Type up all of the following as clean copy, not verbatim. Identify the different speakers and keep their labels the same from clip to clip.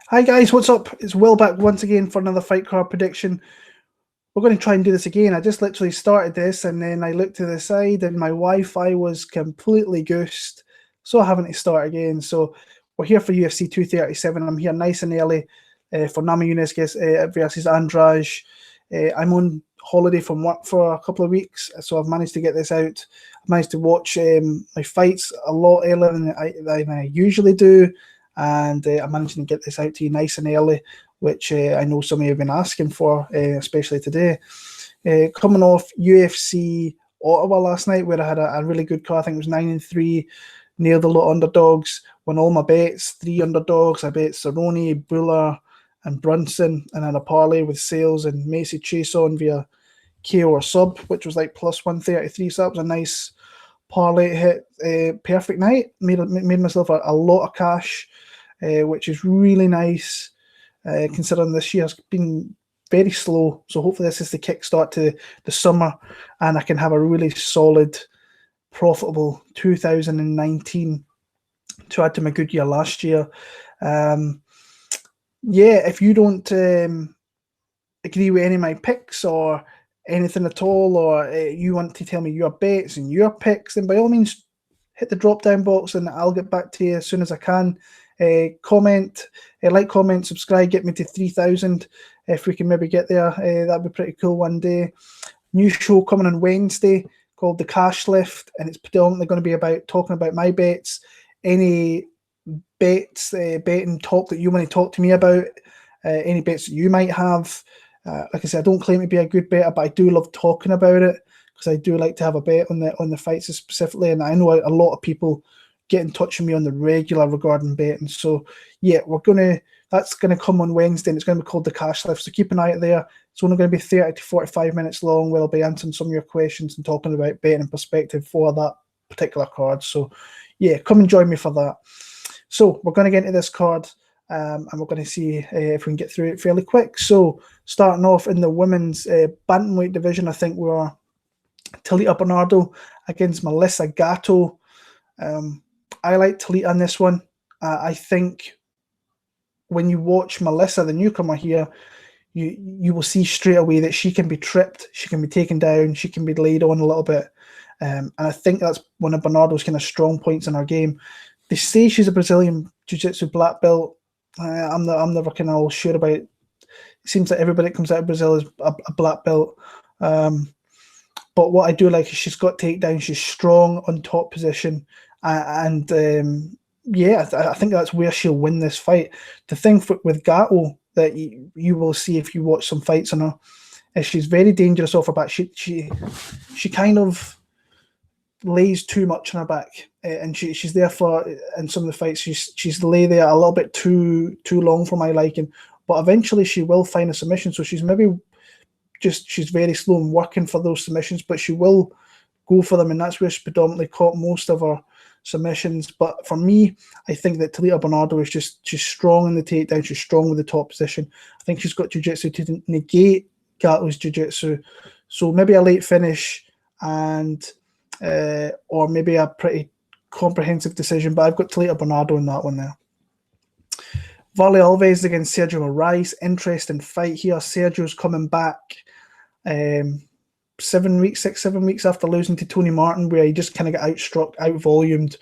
Speaker 1: Hi guys, what's up? It's Will back once again for another fight card prediction. We're going to try and do this again. I just literally started this and then I looked to the side and my Wi-Fi was completely goosed. So having to start again. So we're here for UFC 237. I'm here nice and early for Namajunas versus Andrade. I'm on holiday from work for a couple of weeks, so I've managed to get this out. I've managed to watch my fights a lot earlier than I usually do. And I'm managing to get this out to you nice and early, which I know some of you have been asking for, especially today. Coming off UFC Ottawa last night, where I had a really good card. I think it was 9-3, nailed a lot of underdogs, won all my bets, 3 underdogs. I bet Raoni, Buller, and Brunson, and then a parlay with Sales and Macy Chase on via KO or sub, which was like plus 133. So that was a nice parlay hit. Perfect night. Made myself a lot of cash, which is really nice, considering this year has been very slow. So hopefully this is the kickstart to the summer and I can have a really solid, profitable 2019 to add to my good year last year. If you don't agree with any of my picks or anything at all, or you want to tell me your bets and your picks, then by all means hit the drop down box and I'll get back to you as soon as I can. Comment, comment, subscribe, get me to 3,000 if we can maybe get there. That'd be pretty cool one day. New show coming on Wednesday called The Cash Lift, and it's predominantly going to be about talking about my bets, any bets, betting talk that you want to talk to me about, any bets that you might have. Like I said, I don't claim to be a good bettor, but I do love talking about it because I do like to have a bet on the fights specifically, and I know a lot of people get in touch with me on the regular regarding betting. So yeah, that's gonna come on Wednesday and it's gonna be called The Cash Lift. So keep an eye out there. It's only gonna be 30 to 45 minutes long where I'll be answering some of your questions and talking about betting and perspective for that particular card. So yeah, come and join me for that. So we're gonna get into this card and we're gonna see if we can get through it fairly quick. So starting off in the women's bantamweight division, I think we're Talita Bernardo against Melissa Gatto. I like Talita on this one. I think when you watch Melissa, the newcomer here, you will see straight away that she can be tripped, she can be taken down, she can be laid on a little bit. And I think that's one of Bernardo's kind of strong points in her game. They say she's a Brazilian Jiu-Jitsu black belt. I'm never kind of all sure about it. It seems that everybody that comes out of Brazil is a black belt. But what I do like is she's got takedowns, she's strong on top position. I think that's where she'll win this fight. The thing with Gatto that you will see if you watch some fights on her is she's very dangerous off her back. She kind of lays too much on her back, and she's there for in some of the fights. She's lay there a little bit too long for my liking. But eventually she will find a submission. So she's very slow and working for those submissions, but she will go for them, and that's where she predominantly caught most of her submissions. But for me, I think that Talita Bernardo is she's strong in the takedown, she's strong with the top position. I think she's got jiu-jitsu to negate Gatto's jiu-jitsu. So maybe a late finish and or maybe a pretty comprehensive decision, but I've got Talita Bernardo in that one there. Warlley Alves against Sergio Moraes. Interesting fight here. Sergio's coming back 7 weeks after losing to Tony Martin, where he just kind of got outstruck, out-volumed,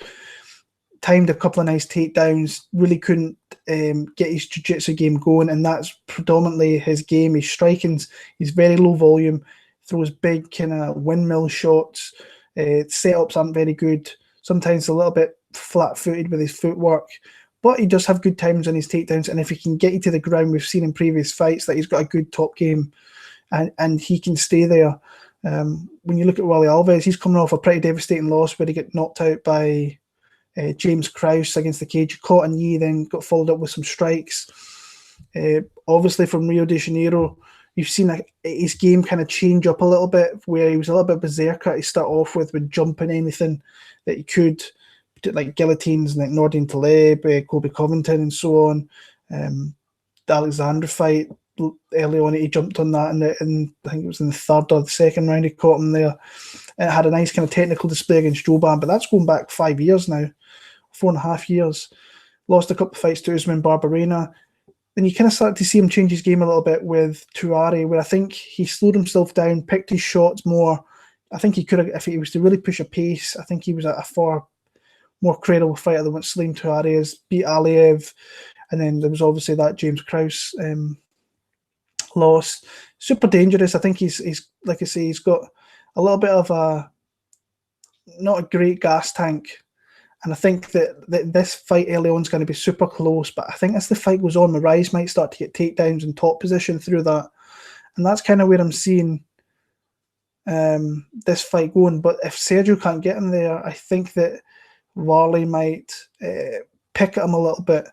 Speaker 1: timed a couple of nice takedowns, really couldn't get his jiu-jitsu game going, and that's predominantly his game. His striking's, he's very low volume, throws big kind of windmill shots, setups aren't very good, sometimes a little bit flat-footed with his footwork, but he does have good times on his takedowns, and if he can get you to the ground, we've seen in previous fights that he's got a good top game, and he can stay there. When you look at Warlley Alves, he's coming off a pretty devastating loss where he got knocked out by James Krause against the cage, caught a knee, then got followed up with some strikes. Obviously from Rio de Janeiro, you've seen his game kind of change up a little bit, where he was a little bit berserker to start off with jumping anything that he could, like guillotines like Nordin Taleb, Kobe Covington and so on. The Alexander fight, early on he jumped on that and I think it was in the third or the second round he caught him there. It had a nice kind of technical display against Joban, but that's going back 5 years now, 4.5 years. Lost a couple of fights to Usman Barberena. and you kind of start to see him change his game a little bit with Tuare, where I think he slowed himself down, picked his shots more. I think he could have, if he was to really push a pace, I think he was a far more credible fighter than what Salim Tuare is. Beat Aliev, and then there was obviously that James Krause loss. Super dangerous. I think he's like I say, he's got a little bit of not a great gas tank. And I think that this fight early on is going to be super close. But I think as the fight goes on, Moraes might start to get takedowns in top position through that. And that's kind of where I'm seeing this fight going. But if Sergio can't get him there, I think that Warlley might pick at him a little bit,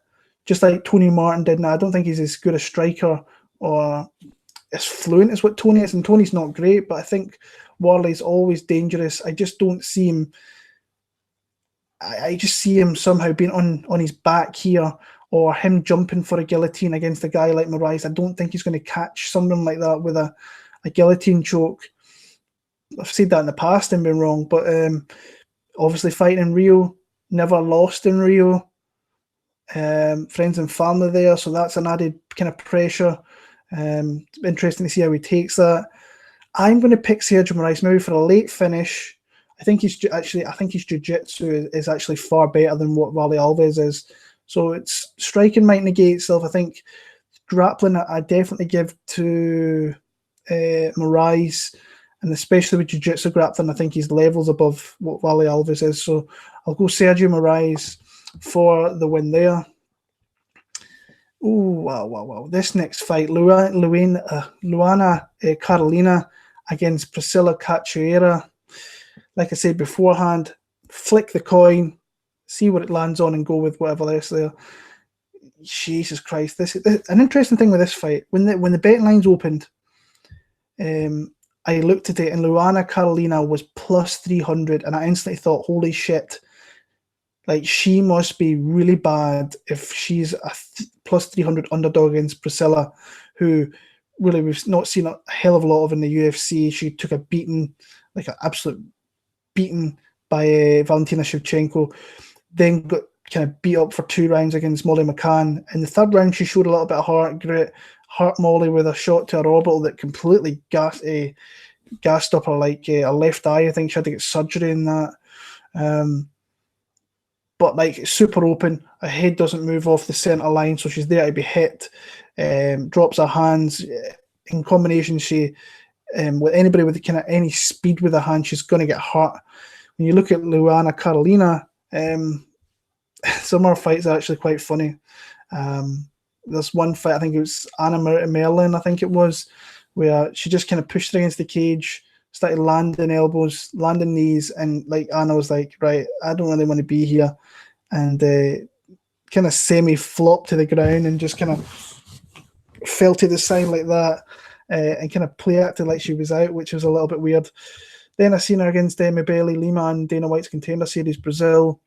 Speaker 1: just like Tony Martin did. Now, I don't think he's as good a striker or as fluent as what Tony is. And Tony's not great, but I think Warlley's always dangerous. I just don't see him. I just see him somehow being on his back here, or him jumping for a guillotine against a guy like Moraes. I don't think he's going to catch someone like that with a guillotine choke. I've said that in the past and been wrong, but obviously fighting in Rio, never lost in Rio. Friends and family there, so that's an added kind of pressure. Interesting to see how he takes that. I'm going to pick Sergio Moraes maybe for a late finish. I think his jiu-jitsu is actually far better than what Warlley Alves is. So it's striking might negate itself. I think grappling I definitely give to Moraes, and especially with jiu-jitsu grappling, I think he's levels above what Warlley Alves is. So I'll go Sergio Moraes for the win there. Oh, wow. This next fight, Luana Carolina against Priscila Cachoiera. Like I said beforehand, flick the coin, see what it lands on, and go with whatever else there. Jesus Christ! This an interesting thing with this fight. When the betting lines opened, I looked at it, and Luana Carolina was plus 300, and I instantly thought, "Holy shit! Like, she must be really bad if she's a plus 300 underdog against Priscila, who really we've not seen a hell of a lot of in the UFC. She took a beating, like an absolute beaten by Valentina Shevchenko, then got kind of beat up for 2 rounds against Molly McCann. In the 3rd round, she showed a little bit of heart, great heart Molly with a shot to her orbital that completely gassed up her a left eye. I think she had to get surgery in that. But like super open, her head doesn't move off the center line, so she's there to be hit. Drops her hands in combination. She with anybody with kind of any speed with her hand, she's going to get hurt. When you look at Luana Carolina, some of her fights are actually quite funny. There's one fight, I think it was Anna Merlin, I think it was, where she just kind of pushed her against the cage, started landing elbows, landing knees, and like Anna was like, right, I don't really want to be here, and kind of semi-flopped to the ground and just kind of fell to the side like that, and kind of play acted like she was out, which was a little bit weird. Then I seen her against Mibeli Lima in Dana White's Contender Series Brazil.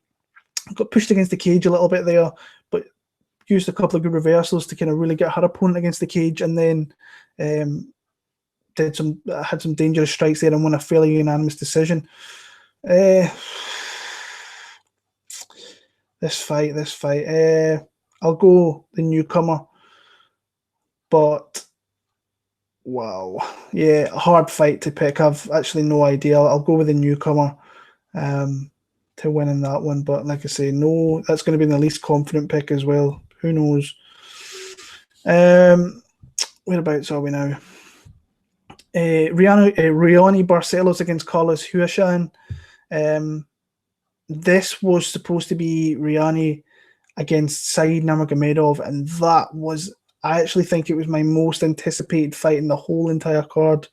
Speaker 1: Got pushed against the cage a little bit there, but used a couple of good reversals to kind of really get her opponent against the cage, and then had some dangerous strikes there and won a fairly unanimous decision. This fight. I'll go the newcomer, but wow, yeah, hard fight to pick. I've actually no idea. I'll go with the newcomer to win in that one, but like I say, no, that's going to be the least confident pick as well. Who knows? Whereabouts are we now? Raoni Barcelos against Carlos Huachin. This was supposed to be Raoni against Said Nurmagomedov, and that was, I actually think it was my most anticipated fight in the whole entire card.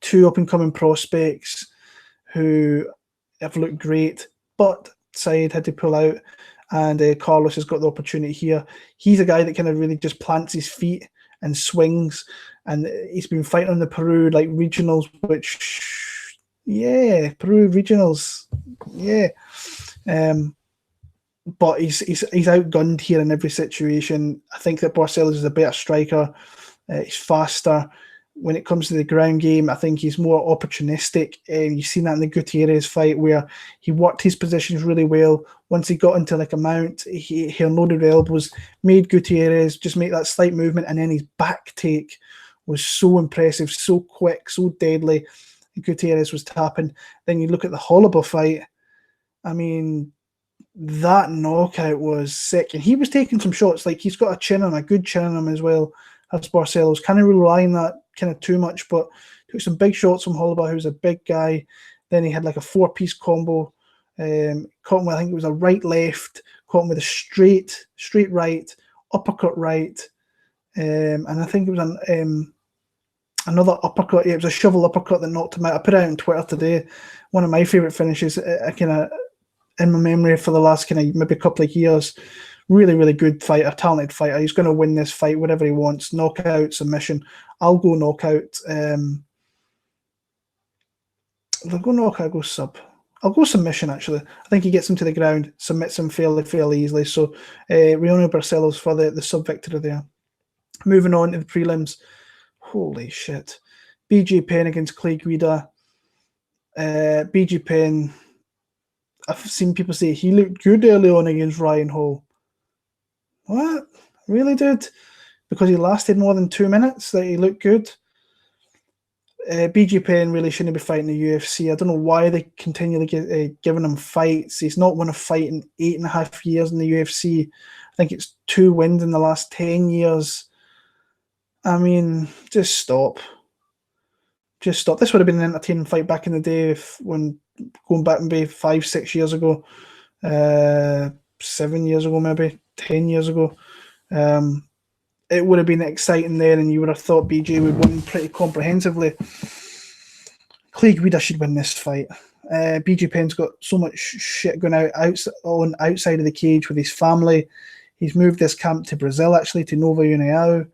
Speaker 1: 2 up-and-coming prospects who have looked great, but Said had to pull out, and Carlos has got the opportunity here. He's a guy that kind of really just plants his feet and swings, and he's been fighting on the Peru regionals, which, yeah, Peru regionals, yeah. But he's outgunned here in every situation. I think that Barcelos is a better striker. He's faster. when it comes to the ground game. I think he's more opportunistic. You've seen that in the Gutierrez fight where he worked his positions really well. Once he got into like a mount, he unloaded elbows, made Gutierrez just make that slight movement, and then his back take was so impressive, so quick, so deadly. Gutierrez was tapping. Then you look at the Holobaugh fight. I mean, that knockout was sick. And he was taking some shots. Like, he's got a chin on, a good chin on him as well as Barcelos. Can't really rely on that kind of too much, but took some big shots from Holobaugh, who's a big guy. Then he had like a 4-piece combo. Caught him with, I think it was a right-left, caught him with a straight right, uppercut right. And I think it was another uppercut. Yeah, it was a shovel uppercut that knocked him out. I put it out on Twitter today. One of my favourite finishes, kind of in my memory for the last kind of maybe a couple of years. Really, really good fighter, talented fighter. He's going to win this fight, whatever he wants. Knockout, submission. I'll go knockout. If I go knockout, I'll go sub. I'll go submission, actually. I think he gets him to the ground, submits him fairly easily. So, Rogerio Barcelos for the sub victory there. Moving on to the prelims. Holy shit. BJ Penn against Clay Guida. BJ Penn, I've seen people say he looked good early on against Ryan Hall. What? Really, dude? Because he lasted more than 2 minutes that he looked good? BJ Penn really shouldn't be fighting the UFC. I don't know why they continually giving him fights. He's not won a fight in 8.5 years in the UFC. I think it's 2 wins in the last 10 years. I mean, just stop. Just stop. This would have been an entertaining fight back in the day when going back maybe 5-6 years ago, 7 years ago, maybe 10 years ago. It would have been exciting then, and you would have thought BJ would win pretty comprehensively. Clay Guida should win this fight. BJ Penn's got so much shit going outside of the cage with his family. He's moved this camp to Brazil, actually, to Nova União.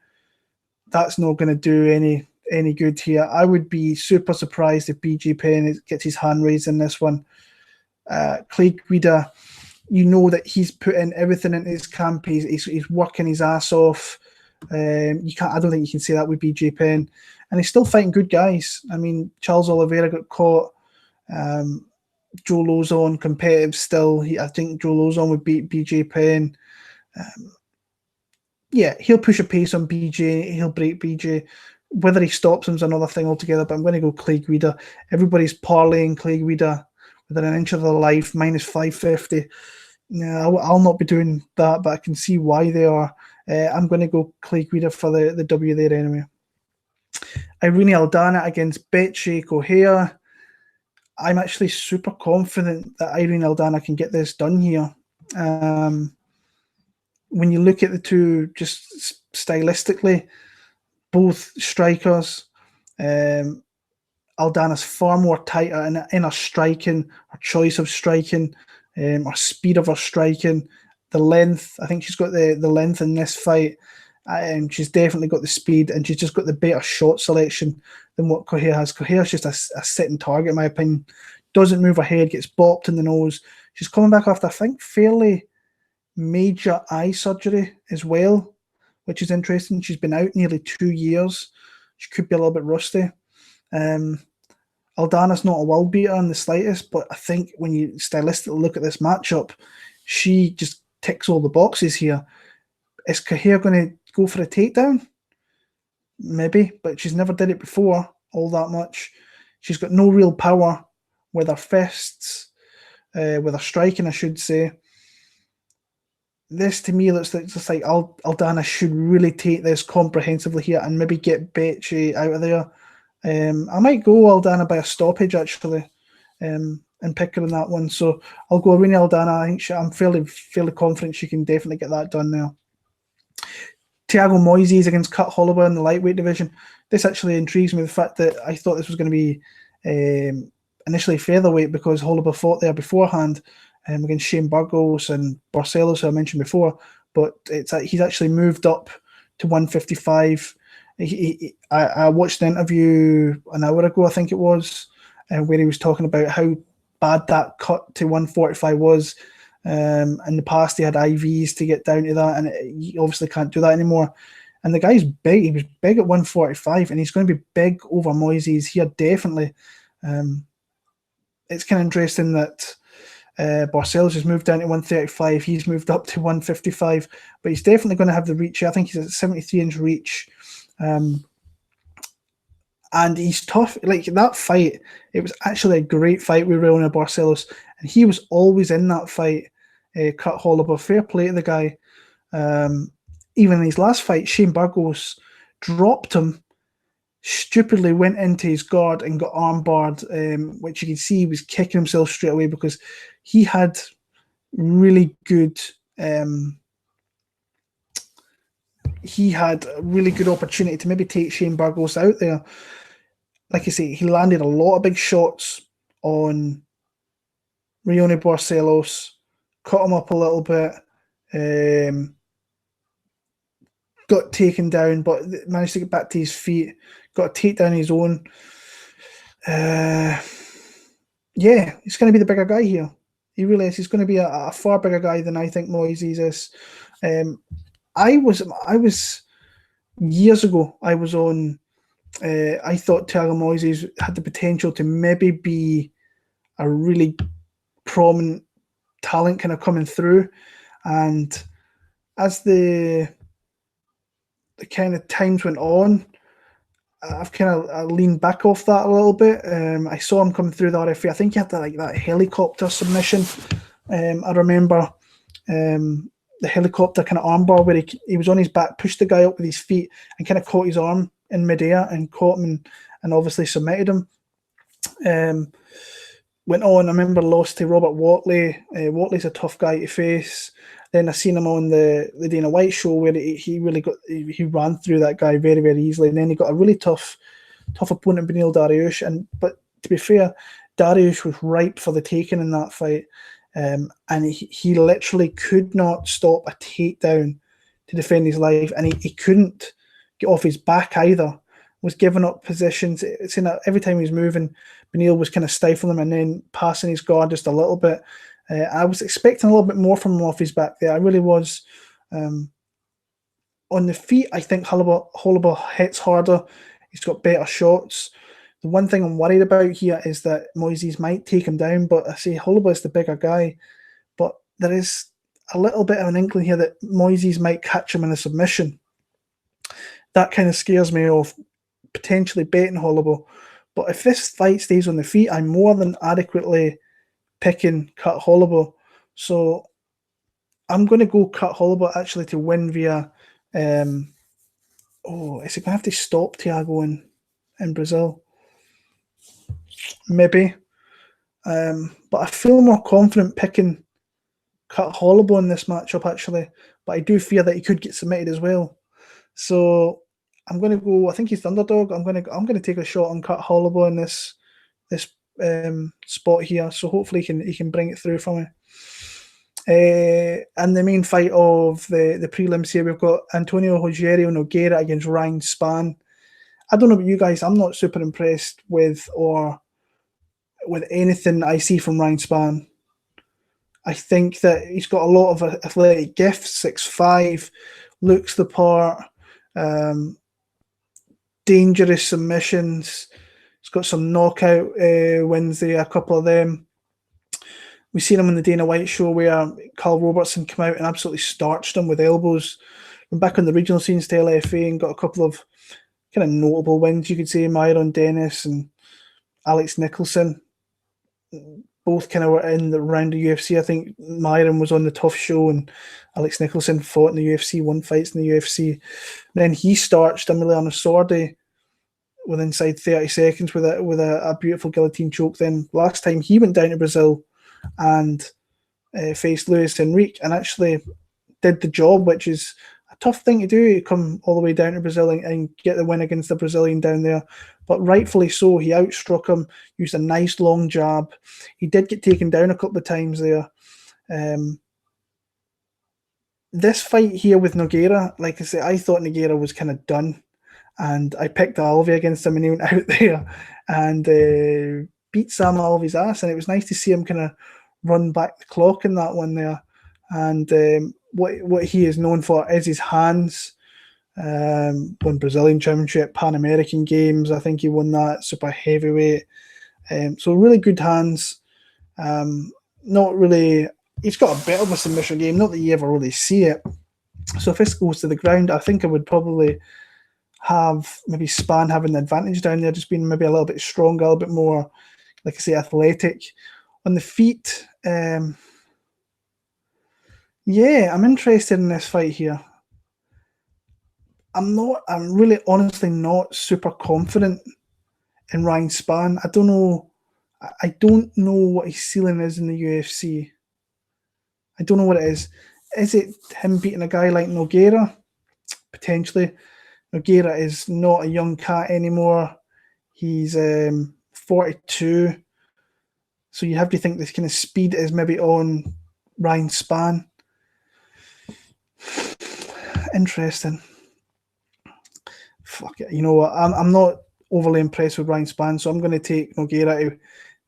Speaker 1: That's not going to do any good here. I would be super surprised if BJ Penn gets his hand raised in this one. Clay Guida, you know that he's put in everything into his camp. He's working his ass off. I don't think you can say that with BJ Penn. And he's still fighting good guys. I mean, Charles Oliveira got caught. Joe Lozon competitive still. I think Joe Lozon would beat BJ Penn. Yeah, he'll push a pace on BJ. He'll break BJ. Whether he stops him is another thing altogether, but I'm going to go Clay Guida. Everybody's parlaying Clay Guida within an inch of their life, minus 550. No, I'll not be doing that, but I can see why they are. I'm going to go Clay Guida for the W there anyway. Irene Aldana against Bethe Correira. I'm actually super confident that Irene Aldana can get this done here. When you look at the two, just stylistically, both strikers, Aldana's far more tighter in her striking, her choice of striking, her speed of her striking, the length. I think she's got the length in this fight, and she's definitely got the speed, and she's just got the better shot selection than what Correira has. Correira's just a sitting target, in my opinion. Doesn't move her head, gets bopped in the nose. She's coming back after, I think, fairly major eye surgery as well, which is interesting. She's been out nearly 2 years. She could be a little bit rusty. Aldana's not a world beater in the slightest, but I think when you stylistically look at this matchup, she just ticks all the boxes here. Is Correira going to go for a takedown? Maybe, but she's never did it before all that much. She's got no real power with her fists, with her striking, I should say. This to me looks like just like Aldana should really take this comprehensively here and maybe get Bethe out of there. I might go Aldana by a stoppage actually, and pick her in that one. So I'll go Irene Aldana. I think I'm fairly confident she can definitely get that done now. Thiago Moises against Kurt Holobaugh in the lightweight division. This actually intrigues me, the fact that I thought this was going to be initially featherweight because Holobaugh fought there beforehand against Shane Burgos and Barcelos, who I mentioned before, but he's actually moved up to 155. I watched an interview an hour ago, I think it was, where he was talking about how bad that cut to 145 was. In the past, he had IVs to get down to that, and he obviously can't do that anymore. And the guy's big. He was big at 145, and he's going to be big over Moises here, definitely. It's kind of interesting that Barcelos has moved down to 135. He's moved up to 155, but he's definitely going to have the reach. I think he's at 73-inch reach. And he's tough. Like that fight, it was actually a great fight with Rogerio Barcelos, and he was always in that fight. Cut Holobaugh, fair play to the guy. Even in his last fight, Shane Burgos dropped him, stupidly went into his guard and got armbarred, which you can see he was kicking himself straight away because he had really good. He had a really good opportunity to maybe take Shane Burgos out there. Like I say, he landed a lot of big shots on Rogerio Barcelos, cut him up a little bit, got taken down, but managed to get back to his feet, got a takedown of his own. Yeah, he's going to be the bigger guy here. He really is. He's going to be a far bigger guy than I think Moises is. I was years ago, I was on, I thought Thiago Moises had the potential to maybe be a really prominent talent kind of coming through. And as the kind of times went on, I've kind of leaned back off that a little bit. I saw him coming through the RFA. I think he had that helicopter submission. I remember the helicopter kind of armbar where he was on his back, pushed the guy up with his feet and kind of caught his arm in midair and caught him and obviously submitted him. Went on, I remember lost to Robert Warlley. Wartley's a tough guy to face. Then I seen him on the Dana White show where he ran through that guy very, very easily. And then he got a really tough opponent, Beneil Dariush. But to be fair, Dariush was ripe for the taking in that fight. And he literally could not stop a takedown to defend his life. And he couldn't get off his back either. Was giving up positions. It's in every time he was moving, Beneil was kind of stifling him and then passing his guard just a little bit. I was expecting a little bit more from him off his back there. I really was. On the feet, I think Holobaugh hits harder. He's got better shots. The one thing I'm worried about here is that Moises might take him down, but I say Holobaugh is the bigger guy. But there is a little bit of an inkling here that Moises might catch him in a submission. That kind of scares me off potentially betting Holobaugh. But if this fight stays on the feet, I'm more than adequately picking Cut Holobaugh. So I'm going to go Cut Holobaugh actually to win via... is he going to have to stop Thiago in Brazil? Maybe. But I feel more confident picking Cut Holobaugh in this matchup actually. But I do fear that he could get submitted as well. So I'm going to go. I think he's the underdog. I'm going to take a shot on Cut Holobaugh in this spot here. So hopefully he can bring it through for me. And the main fight of the prelims here, we've got Rogerio Nogueira against Ryan Spann. I don't know about you guys. I'm not super impressed with anything I see from Ryan Spann. I think that he's got a lot of athletic gifts. 6'5", looks the part. Dangerous submissions. He's got some knockout wins there, a couple of them. We've seen him on the Dana White show where Carl Robertson came out and absolutely starched him with elbows. Went back on the regional scenes to LFA and got a couple of kind of notable wins, you could say. Myron Dennis and Alex Nicholson. Both kind of were in the round of UFC. I think Myron was on the tough show and Alex Nicholson fought in the UFC, won fights in the UFC. Then he starched Emiliano Sordi within inside 30 seconds with a beautiful guillotine choke. Then last time he went down to Brazil and faced Luis Enrique and actually did the job, which is a tough thing to do, come all the way down to Brazil and get the win against the Brazilian down there. But rightfully so, he outstruck him, used a nice long jab. He did get taken down a couple of times there. This fight here with Nogueira, like I said, I thought Nogueira was kind of done. And I picked Alves against him and he went out there and beat Sam Alves' ass. And it was nice to see him kind of run back the clock in that one there. And what he is known for is his hands. Won Brazilian Championship, Pan American Games. I think he won that super heavyweight. So really good hands. Not really. He's got a bit of a submission game. Not that you ever really see it. So if this goes to the ground, I think I would probably have maybe Spann having the advantage down there, just being maybe a little bit stronger, a little bit more, like I say, athletic. On the feet, yeah, I'm interested in this fight here. I'm really honestly not super confident in Ryan Spann. I don't know what his ceiling is in the UFC. I don't know what it is. Is it him beating a guy like Nogueira? Potentially. Nogueira is not a young cat anymore. He's 42. So you have to think this kind of speed is maybe on Ryan Spann. Interesting. Fuck it. You know what? I'm not overly impressed with Ryan Spann, so I'm going to take Nogueira to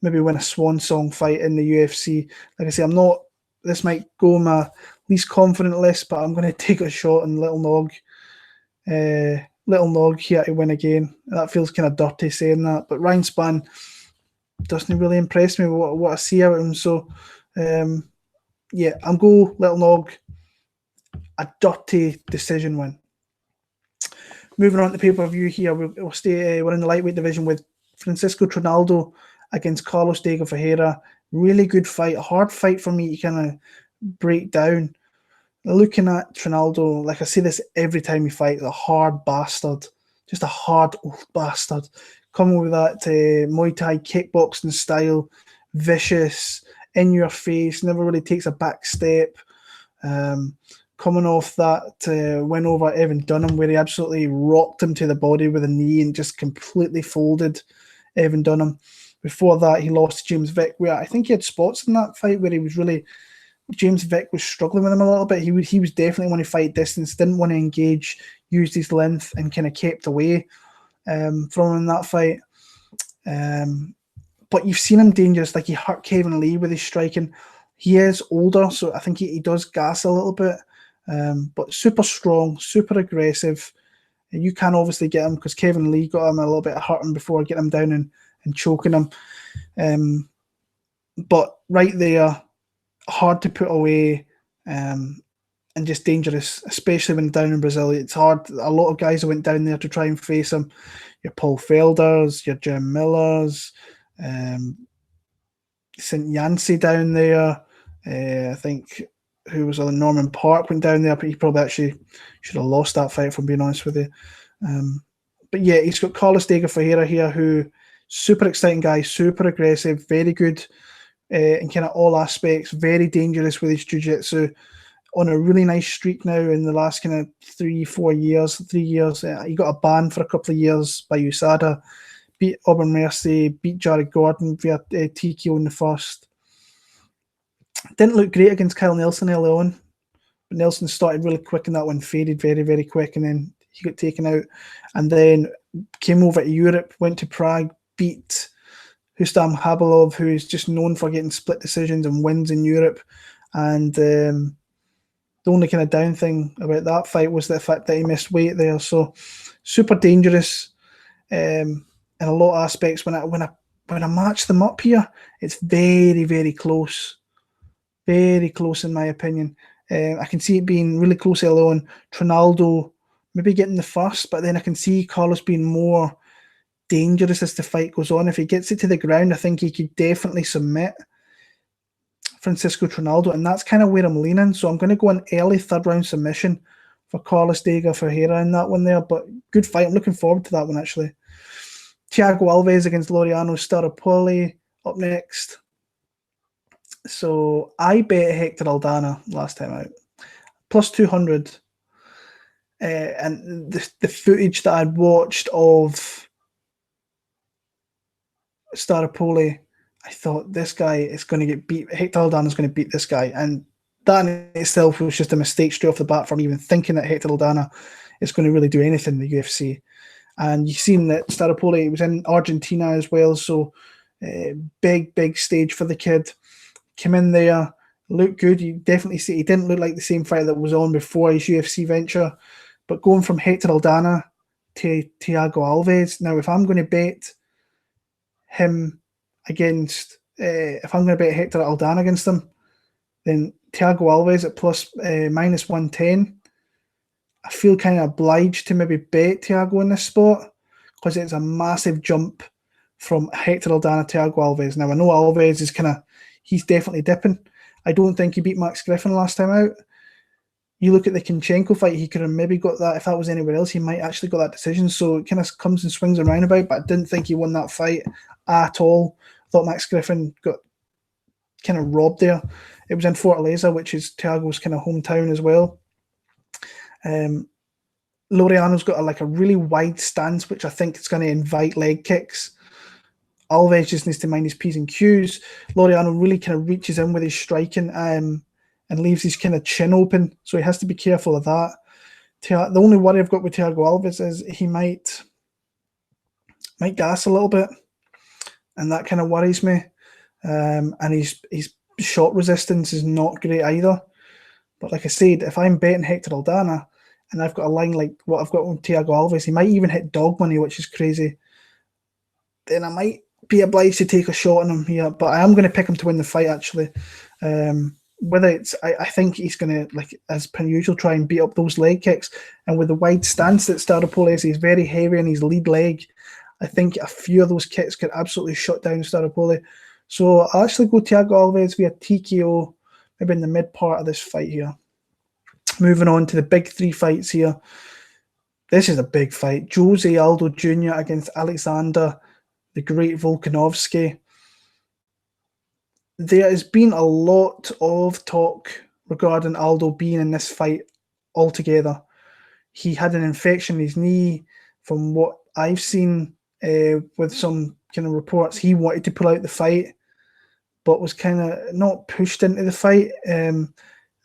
Speaker 1: maybe win a swan song fight in the UFC. Like I say, I'm not. This might go on my least confident list, but I'm going to take a shot on Little Nog. Little Nog here to win again. That feels kind of dirty saying that, but Ryan Spann doesn't really impress me with what I see out of him. So, yeah, I'm go Little Nog. A dirty decision win. Moving on to pay-per-view here, we'll stay. We're in the lightweight division with Francisco Trinaldo against Carlos Diego Ferreira. Really good fight, a hard fight for me to kind of break down. Looking at Trinaldo, like I say this every time he fights, a hard bastard, just a hard old bastard. Coming with that Muay Thai kickboxing style, vicious, in your face, never really takes a back step. Coming off that win over Evan Dunham, where he absolutely rocked him to the body with a knee and just completely folded Evan Dunham. Before that, he lost to James Vick, where I think he had spots in that fight where he was really, James Vick was struggling with him a little bit. He was definitely want to fight distance, didn't want to engage, used his length and kind of kept away from him in that fight. But you've seen him dangerous, like he hurt Kevin Lee with his striking. He is older, so I think he does gas a little bit. But super strong, super aggressive. You can obviously get him because Kevin Lee got him a little bit hurting before getting him down and choking him. But right there, hard to put away and just dangerous, especially when down in Brazil. It's hard. A lot of guys that went down there to try and face him. Your Paul Felders, your Jim Millers, St. Yancey down there. I think who was on Norman Park went down there, but he probably actually should have lost that fight, if I'm being honest with you. But yeah, he's got Carlos Diego Ferreira here, who super exciting guy, super aggressive, very good in kind of all aspects, very dangerous with his jiu-jitsu, on a really nice streak now in the last kind of 3 years. He got a ban for a couple of years by USADA, beat Auburn Mercy, beat Jared Gordon via TKO in the first. Didn't look great against Kyle Nelson early on, but Nelson started really quick and that one faded very, very quick, and then he got taken out, and then came over to Europe, went to Prague, beat Hustam Habalov, who is just known for getting split decisions and wins in Europe. And the only kind of down thing about that fight was the fact that he missed weight there. So super dangerous in a lot of aspects. When I match them up here, it's very, very close. Very close in my opinion. I can see it being really close early on. Trinaldo maybe getting the first, but then I can see Carlos being more dangerous as the fight goes on. If he gets it to the ground, I think he could definitely submit Francisco Trinaldo, and that's kind of where I'm leaning. So I'm going to go an early third round submission for Carlos Diego Ferreira in that one there, but good fight. I'm looking forward to that one actually. Thiago Alves against Laureano Staropoli up next. So I bet Hector Aldana last time out, plus 200. And the footage that I'd watched of Staropoli, I thought this guy is going to get beat. Hector Aldana is going to beat this guy. And that in itself was just a mistake straight off the bat from even thinking that Hector Aldana is going to really do anything in the UFC. And you've seen that Staropoli was in Argentina as well. So big stage for the kid. Came in there, looked good. You definitely see he didn't look like the same fighter that was on before his UFC venture, But going from Hector Aldana to Thiago Alves, now if I'm going to bet him against, if I'm going to bet Hector Aldana against him, then Thiago Alves at minus 110. I feel kind of obliged to maybe bet Thiago in this spot because it's a massive jump from Hector Aldana to Thiago Alves. Now, I know Alves is he's definitely dipping. I don't think he beat Max Griffin last time out. You look at the Kunchenko fight, he could have maybe got that. If that was anywhere else, he might actually got that decision. So it kind of comes and swings around about, but I didn't think he won that fight at all. I thought Max Griffin got kind of robbed there. It was in Fortaleza, which is Thiago's kind of hometown as well. Laureano's got a really wide stance, which I think is going to invite leg kicks. Alves just needs to mind his P's and Q's. Laureano really kind of reaches in with his striking and leaves his kind of chin open, so he has to be careful of that. The only worry I've got with Thiago Alves is he might gas a little bit, and that kind of worries me. And his shot resistance is not great either. But like I said, if I'm betting Hector Aldana and I've got a line like what I've got with Thiago Alves, he might even hit dog money, which is crazy, then I might be obliged to take a shot on him here. But I am going to pick him to win the fight, actually. Whether it's, I think he's going to, like as per usual, try and beat up those leg kicks. And with the wide stance that Staropoli is, he's very heavy on his lead leg. I think a few of those kicks could absolutely shut down Staropoli. So I'll actually go Thiago Alves via TKO, maybe in the mid part of this fight here. Moving on to the big three fights here. This is a big fight. Jose Aldo Jr. against Alexander, the great Volkanovski. There has been a lot of talk regarding Aldo being in this fight altogether. He had an infection in his knee. From what I've seen with some kind of reports, he wanted to pull out the fight, but was kind of not pushed into the fight. The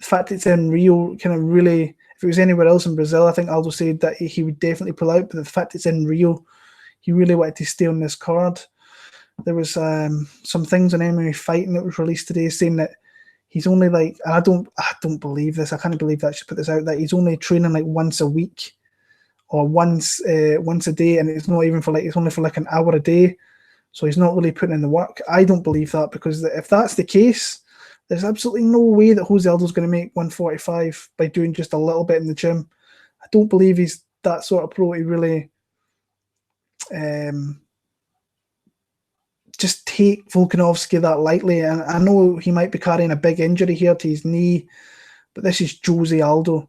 Speaker 1: fact it's in Rio kind of really, if it was anywhere else in Brazil, I think Aldo said that he would definitely pull out, but the fact it's in Rio, he really wanted to stay on this card. There was some things on MMA Fighting that was released today saying that he's only and I don't believe this. I can't believe that I should put this out, that he's only training like once a week or once a day, and it's not even for it's only for like an hour a day. So he's not really putting in the work. I don't believe that, because if that's the case, there's absolutely no way that Jose Aldo's going to make 145 by doing just a little bit in the gym. I don't believe he's that sort of pro. He really just take Volkanovski that lightly. And I know he might be carrying a big injury here to his knee, but this is Jose Aldo.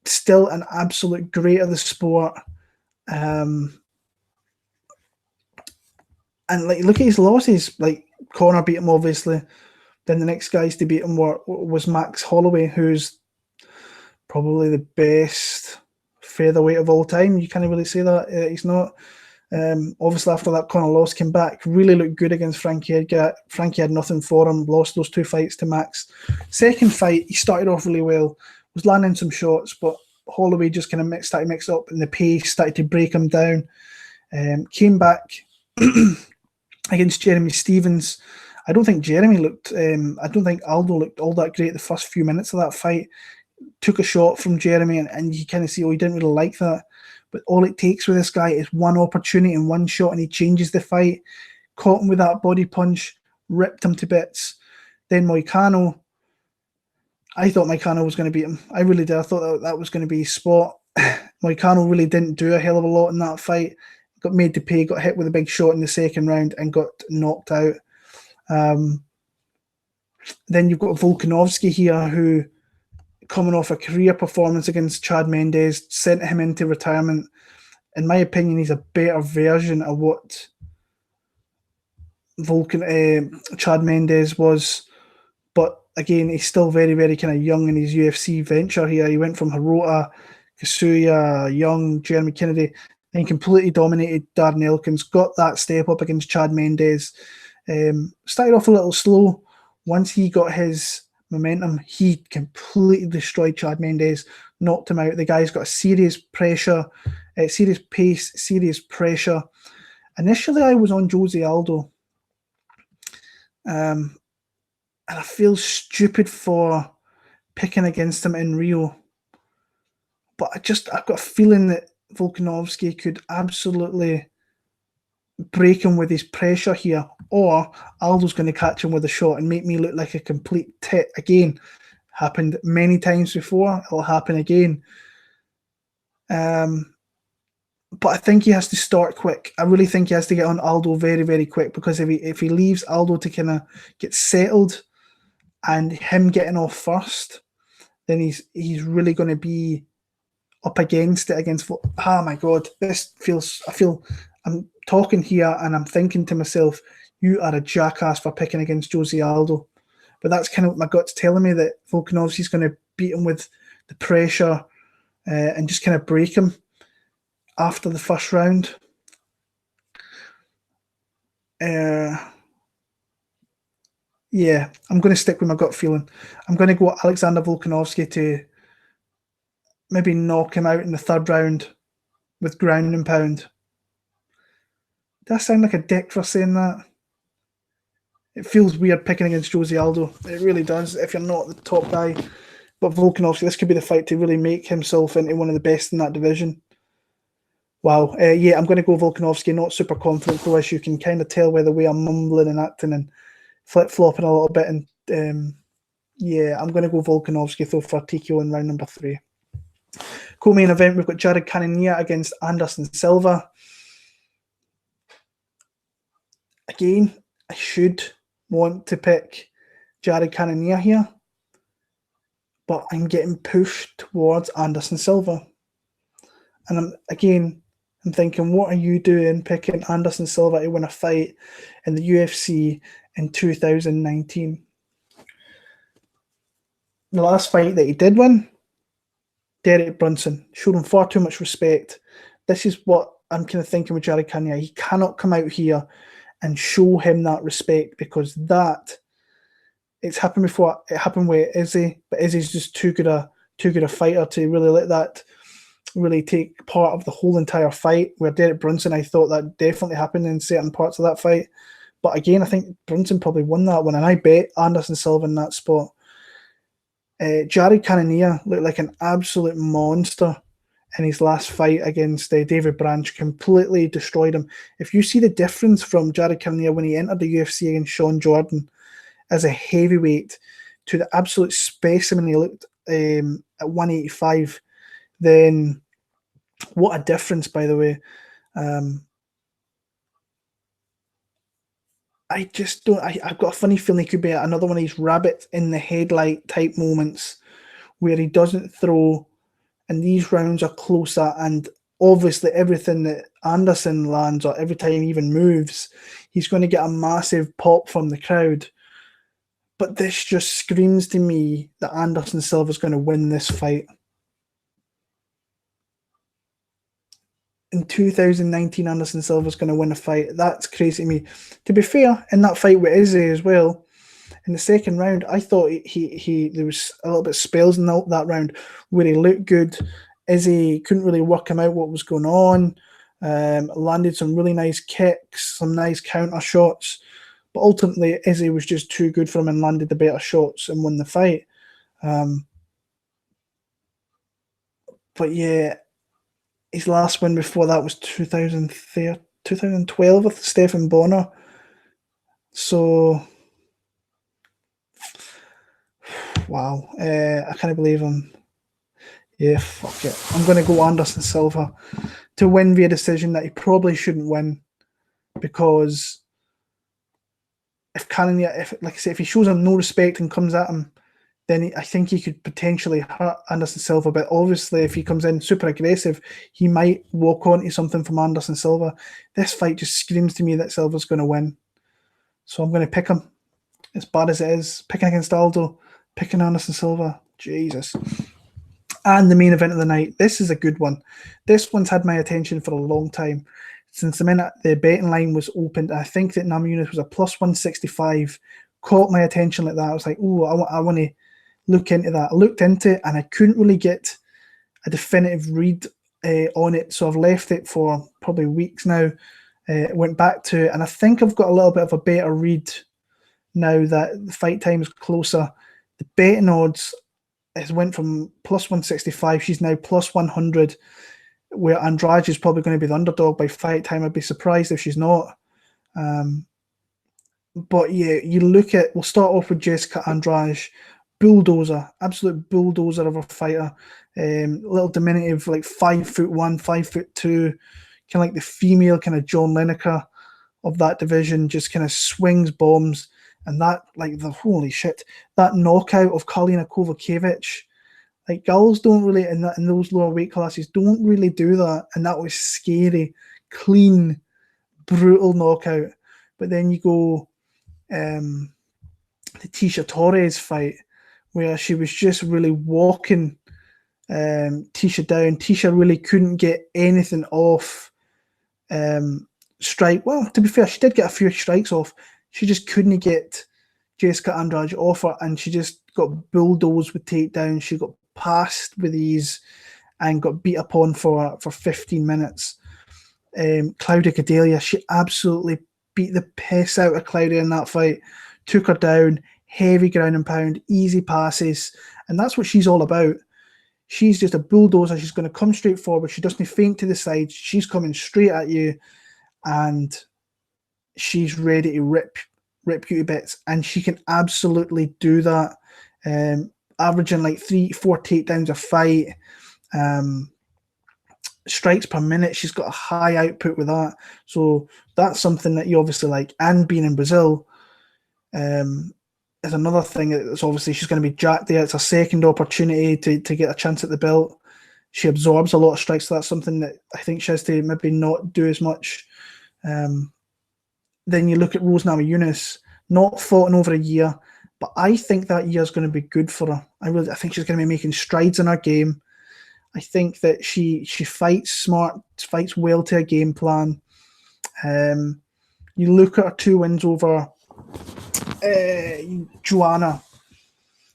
Speaker 1: Still an absolute great of the sport. And look at his losses. Like, Conor beat him, obviously. Then the next guys to beat him was Max Holloway, who's probably the best featherweight of all time. You can't really say that. He's not. Obviously, after that Conor loss, came back, really looked good against Frankie Edgar. Frankie had nothing for him, lost those two fights to Max. Second fight, he started off really well, was landing some shots, but Holloway just kind of started to mix up, and the pace started to break him down. Came back against Jeremy Stephens. I don't think Jeremy looked, I don't think Aldo looked all that great the first few minutes of that fight. Took a shot from Jeremy, and you kind of see, he didn't really like that. But all it takes with this guy is one opportunity and one shot, and he changes the fight. Caught him with that body punch, ripped him to bits. Then Moicano, I thought Moicano was going to beat him. I really did. I thought that was going to be his spot. Moicano really didn't do a hell of a lot in that fight. Got made to pay, got hit with a big shot in the second round, and got knocked out. Then you've got Volkanovski here, who, coming off a career performance against Chad Mendes, sent him into retirement. In my opinion, he's a better version of what Chad Mendes was. But again, he's still very, very kind of young in his UFC venture here. He went from Hirota, Kasuya, Young, Jeremy Kennedy, and he completely dominated Darren Elkins, got that step up against Chad Mendes. Started off a little slow. Once he got his momentum, he completely destroyed Chad Mendes, knocked him out. The guy's got a serious pressure, serious pace, serious pressure. Initially, I was on Jose Aldo, and I feel stupid for picking against him in Rio. But I've got a feeling that Volkanovski could absolutely break him with his pressure here, or Aldo's going to catch him with a shot and make me look like a complete tit again. Happened many times before. It'll happen again. But I think he has to start quick. I really think he has to get on Aldo very, very quick, because if he leaves Aldo to kind of get settled and him getting off first, then he's really going to be up against it against. Oh my God, I'm talking here and I'm thinking to myself, you are a jackass for picking against Jose Aldo. But that's kind of what my gut's telling me, that Volkanovski's going to beat him with the pressure and just kind of break him after the first round. Yeah, I'm going to stick with my gut feeling. I'm going to go Alexander Volkanovski to maybe knock him out in the third round with ground and pound. Does that sound like a dick for saying that? It feels weird picking against Jose Aldo. It really does, if you're not the top guy. But Volkanovski, this could be the fight to really make himself into one of the best in that division. Wow. Yeah, I'm going to go Volkanovski, not super confident, though, as you can kind of tell by the way I'm mumbling and acting and flip-flopping a little bit. And yeah, I'm going to go Volkanovski, though, for TKO in round number 3. Co-main event, we've got Jared Cannonier against Anderson Silva. Again, I should want to pick Jared Cannonier here, but I'm getting pushed towards Anderson Silva. And I'm thinking, what are you doing picking Anderson Silva to win a fight in the UFC in 2019? The last fight that he did win, Derek Brunson, showed him far too much respect. This is what I'm kind of thinking with Jared Cannonier. He cannot come out here and show him that respect, because it's happened before. It happened with Izzy, but Izzy's just too good a fighter to really let that really take part of the whole entire fight. Where Derek Brunson, I thought that definitely happened in certain parts of that fight. But again, I think Brunson probably won that one, and I bet Anderson Silva in that spot. Jared Cannonier looked like an absolute monster in his last fight against David Branch. Completely destroyed him. If you see the difference from Jared Cannonier when he entered the UFC against Sean Jordan as a heavyweight to the absolute specimen he looked at 185, then what a difference, by the way. I just don't. I've got a funny feeling he could be another one of these rabbit in the headlight type moments where he doesn't throw, and these rounds are closer. And obviously, everything that Anderson lands, or every time he even moves, he's going to get a massive pop from the crowd. But this just screams to me that Anderson Silva is going to win this fight. In 2019, Anderson Silva's going to win a fight. That's crazy to me. To be fair, in that fight with Izzy as well, in the second round, I thought there was a little bit of spells in that round where he looked good. Izzy couldn't really work him out what was going on. Landed some really nice kicks, some nice counter shots. But ultimately, Izzy was just too good for him and landed the better shots and won the fight. But yeah, his last win before that was 2012 with Stephen Bonner. So, wow. I can't believe him. Yeah, fuck it. I'm going to go Anderson Silva to win via decision that he probably shouldn't win, because if Cannonier, like I say, if he shows him no respect and comes at him, then I think he could potentially hurt Anderson Silva. But obviously, if he comes in super aggressive, he might walk onto something from Anderson Silva. This fight just screams to me that Silva's going to win. So I'm going to pick him. As bad as it is, picking against Aldo, picking Anderson Silva. Jesus. And the main event of the night. This is a good one. This one's had my attention for a long time. Since the minute the betting line was opened, I think that Namajunas was a plus 165. Caught my attention like that. I was like, oh, I want to look into that. I looked into it and I couldn't really get a definitive read on it. So I've left it for probably weeks now. Went back to it, and I think I've got a little bit of a better read now that the fight time is closer. The betting odds has went from plus 165. She's now plus 100, where Andrade is probably going to be the underdog by fight time. I'd be surprised if she's not. But yeah, you look at, we'll start off with Jessica Andrade, bulldozer, absolute bulldozer of a fighter. Little diminutive, like 5'1", 5'2", kind of like the female kind of John Lineker of that division, just kind of swings bombs. And that, like, the holy shit, that knockout of Karolina Kowalkiewicz, like, girls don't really, in those lower weight classes, don't really do that. And that was scary, clean, brutal knockout. But then you go the Tisha Torres fight, where she was just really walking Tisha down. Tisha really couldn't get anything off strike. Well, to be fair, she did get a few strikes off. She just couldn't get Jessica Andrade off her, and she just got bulldozed with takedowns. She got passed with ease and got beat upon for 15 minutes. Claudia Gadelha, she absolutely beat the piss out of Claudia in that fight, took her down, heavy ground and pound, easy passes, and that's what she's all about. She's just a bulldozer. She's going to come straight forward. She doesn't faint to the side. She's coming straight at you, and she's ready to rip you to bits, and she can absolutely do that, averaging like 3-4 takedowns a fight, strikes per minute. She's got a high output with that, so that's something that you obviously like. And being in Brazil is another thing. It's obviously she's going to be jacked there. It's a second opportunity to get a chance at the belt. She absorbs a lot of strikes, so that's something that I think she has to maybe not do as much. Then you look at Rose Namajunas, not fought in over a year, but I think that year is going to be good for her. I think she's going to be making strides in her game. I think that she fights smart, fights well to a game plan. You look at her 2 wins over Joanna.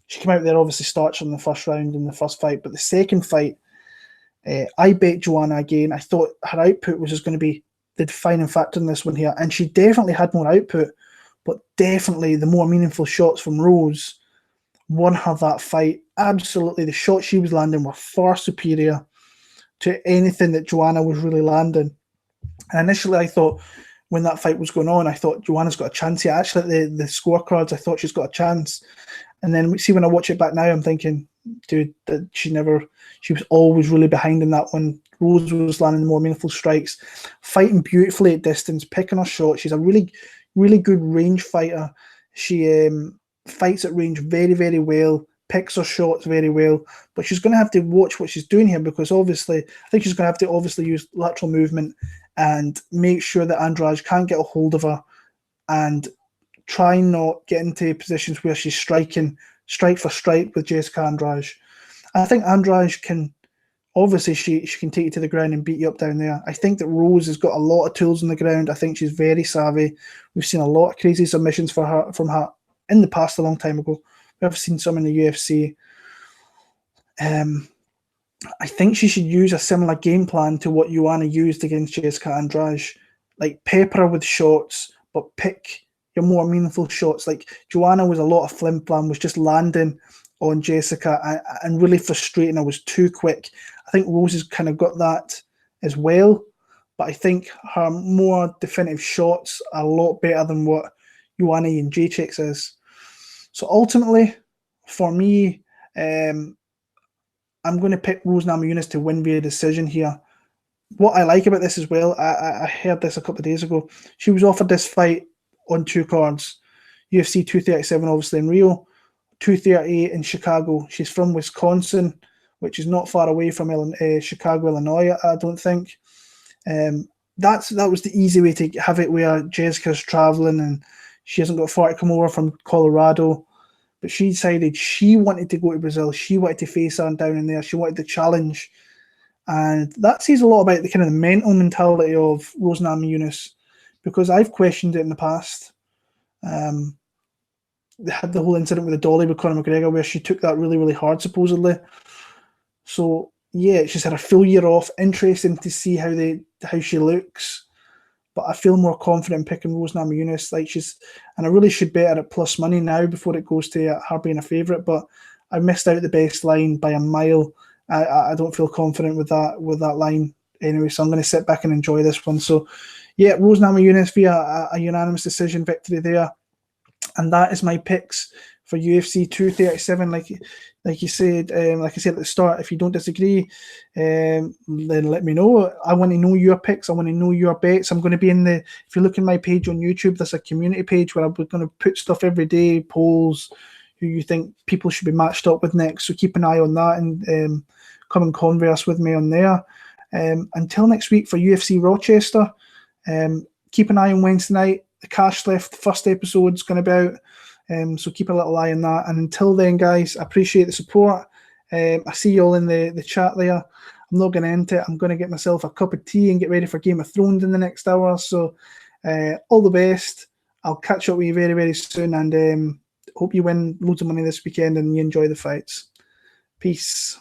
Speaker 1: She came out there, obviously starched in the first round in the first fight, but the second fight, I bet Joanna again. I thought her output was just going to be the defining factor in this one here, and she definitely had more output, but definitely the more meaningful shots from Rose won her that fight. Absolutely, the shots she was landing were far superior to anything that Joanna was really landing. And initially, I thought when that fight was going on, I thought Joanna's got a chance here. Actually, the scorecards, I thought she's got a chance. And then see, when I watch it back now, I'm thinking, dude, that she was always really behind in that one. Rose was landing more meaningful strikes, fighting beautifully at distance, picking her shots. She's a really, really good range fighter. She fights at range very, very well, picks her shots very well, but she's going to have to watch what she's doing here, because obviously, I think she's going to have to obviously use lateral movement and make sure that Andrade can't get a hold of her, and try not get into positions where she's striking strike for strike with Jessica Andrade. I think Andrade can, obviously she can take you to the ground and beat you up down there. I think that Rose has got a lot of tools on the ground. I think she's very savvy. We've seen a lot of crazy submissions from her in the past, a long time ago. We've seen some in the UFC. I think she should use a similar game plan to what Joanna used against Jessica Andrade. Like, pepper her with shots, but pick your more meaningful shots. Like, Joanna was a lot of flim-flam, was just landing on Jessica and really frustrating her, was too quick. I think Rose has kind of got that as well, but I think her more definitive shots are a lot better than what Joanna and Jacek is. So ultimately, for me, I'm going to pick Rose Namajunas to win via decision here. What I like about this as well, I heard this a couple of days ago. She was offered this fight on 2 cards. UFC 237, obviously, in Rio, 238 in Chicago. She's from Wisconsin, which is not far away from Chicago, Illinois, I don't think. That was the easy way to have it, where Jessica's traveling and she hasn't got far to come over from Colorado. But she decided she wanted to go to Brazil. She wanted to face her down in there. She wanted the challenge. And that says a lot about the kind of the mental mentality of Rose Namajunas, because I've questioned it in the past. They had the whole incident with the dolly with Conor McGregor, where she took that really, really hard, supposedly. So, yeah, she's had a full year off. Interesting to see how she looks. But I feel more confident picking Rose Namajunas. And I really should bet her at plus money now before it goes to her being a favourite. But I missed out the best line by a mile. I don't feel confident with that line anyway, so I'm going to sit back and enjoy this one. So, yeah, Rose Namajunas via a unanimous decision victory there. And that is my picks for UFC 237. Like you said, like I said at the start, if you don't disagree, then let me know. I want to know your picks. I want to know your bets. I'm going to be if you look in my page on YouTube, there's a community page where I'm going to put stuff every day, polls, who you think people should be matched up with next. So keep an eye on that and come and converse with me on there. Until next week for UFC Rochester, keep an eye on Wednesday night. The Cash Left first episode's going to be out, so keep a little eye on that. And until then, guys, I appreciate the support. I see you all in the chat there. I'm not going to end it. I'm going to get myself a cup of tea and get ready for Game of Thrones in the next hour. So all the best. I'll catch up with you very, very soon, and hope you win loads of money this weekend and you enjoy the fights. Peace.